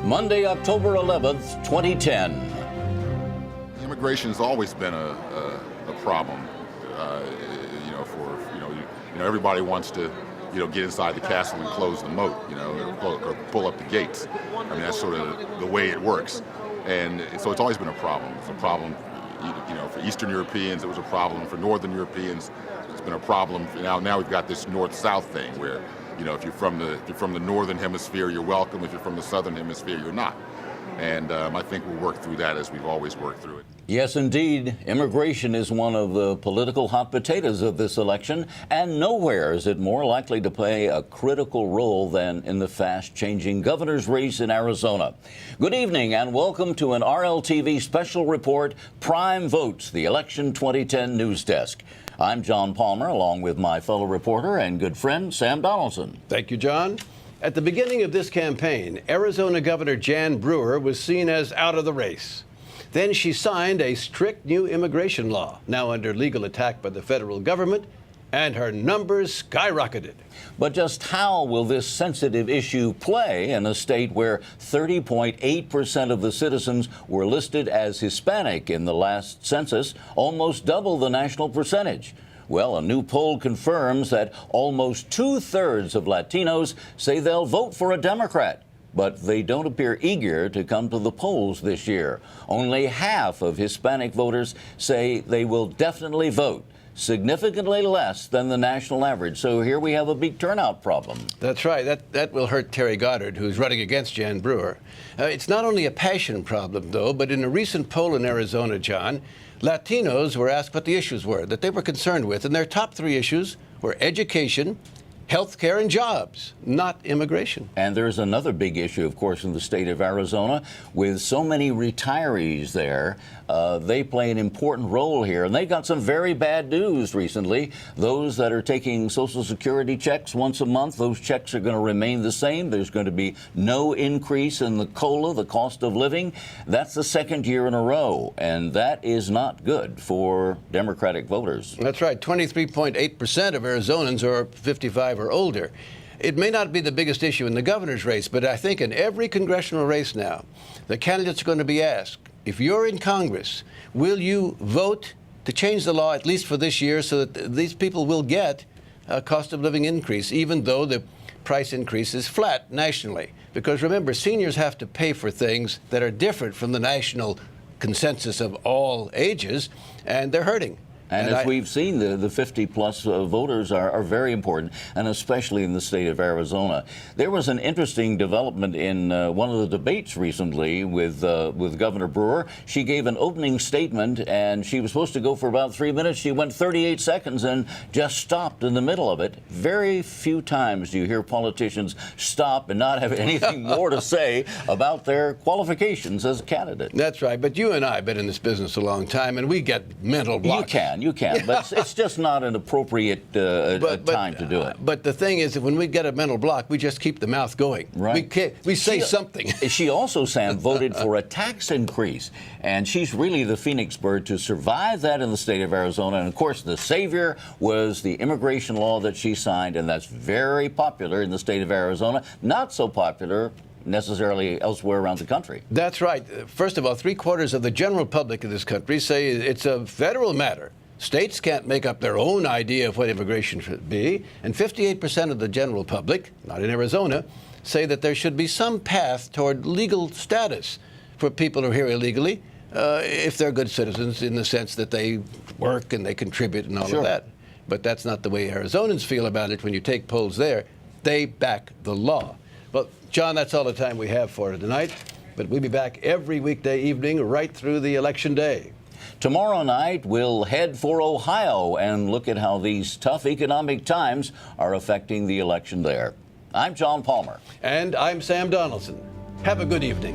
Monday, October 11th, 2010. Immigration has always been a problem. Everybody wants to, get inside the castle and close the moat, or pull up the gates. I mean, that's sort of the way it works. And so it's always been a problem. It's a problem, for Eastern Europeans. It was a problem for Northern Europeans. It's been a problem. Now we've got this North-South thing where, if you're from the Northern Hemisphere, you're welcome. If you're from the Southern Hemisphere, you're not. And I think we'll work through that as we've always worked through it. Yes, indeed. Immigration is one of the political hot potatoes of this election, and nowhere is it more likely to play a critical role than in the fast-changing governor's race in Arizona. Good evening, and welcome to an RLTV special report, Prime Votes, the Election 2010 News Desk. I'm John Palmer, along with my fellow reporter and good friend, Sam Donaldson. Thank you, John. At the beginning of this campaign, Arizona Governor Jan Brewer was seen as out of the race. Then she signed a strict new immigration law, now under legal attack by the federal government, and her numbers skyrocketed. But just how will this sensitive issue play in a state where 30.8% of the citizens were listed as Hispanic in the last census, almost double the national percentage? Well, a new poll confirms that almost 2/3 of Latinos say they'll vote for a Democrat. But they don't appear eager to come to the polls this year. Only half of Hispanic voters say they will definitely vote, significantly less than the national average. So here we have a big turnout problem. That's right. That will hurt Terry Goddard, who's running against Jan Brewer. It's not only a passion problem, though, but in a recent poll in Arizona, John, Latinos were asked what the issues were that they were concerned with, and their top three issues were education, health care, and jobs, not immigration. And there's another big issue, of course, in the state of Arizona. With so many retirees there, they play an important role here. And they got some very bad news recently. Those that are taking Social Security checks once a month, those checks are going to remain the same. There's going to be no increase in the COLA, the cost of living. That's the second year in a row. And that is not good for Democratic voters. That's right. 23.8% of Arizonans are 55 or older. It may not be the biggest issue in the governor's race, but I think in every congressional race now, the candidates are going to be asked, if you're in Congress, will you vote to change the law, at least for this year, so that these people will get a cost of living increase, even though the price increase is flat nationally? Because remember, seniors have to pay for things that are different from the national consensus of all ages, and they're hurting. And as we've seen, the 50-plus voters are very important, and especially in the state of Arizona. There was an interesting development in one of the debates recently with Governor Brewer. She gave an opening statement, and she was supposed to go for about 3 minutes. She went 38 seconds and just stopped in the middle of it. Very few times do you hear politicians stop and not have anything more to say about their qualifications as a candidate. That's right. But you and I have been in this business a long time, and we get mental blocks. You can, but it's just not an appropriate time to do it. But the thing is, that when we get a mental block, we just keep the mouth going. Right. We say something. She also, Sam, voted for a tax increase, and she's really the phoenix bird to survive that in the state of Arizona. And, of course, the savior was the immigration law that she signed, and that's very popular in the state of Arizona. Not so popular necessarily elsewhere around the country. That's right. First of all, 3/4 of the general public in this country say it's a federal matter. States can't make up their own idea of what immigration should be, and 58% of the general public, not in Arizona, say that there should be some path toward legal status for people who are here illegally, if they're good citizens in the sense that they work and they contribute and all of that. But that's not the way Arizonans feel about it. When you take polls there, they back the law. Well, John, that's all the time we have for tonight, but we'll be back every weekday evening right through the election day. Tomorrow night, we'll head for Ohio and look at how these tough economic times are affecting the election there. I'm John Palmer. And I'm Sam Donaldson. Have a good evening.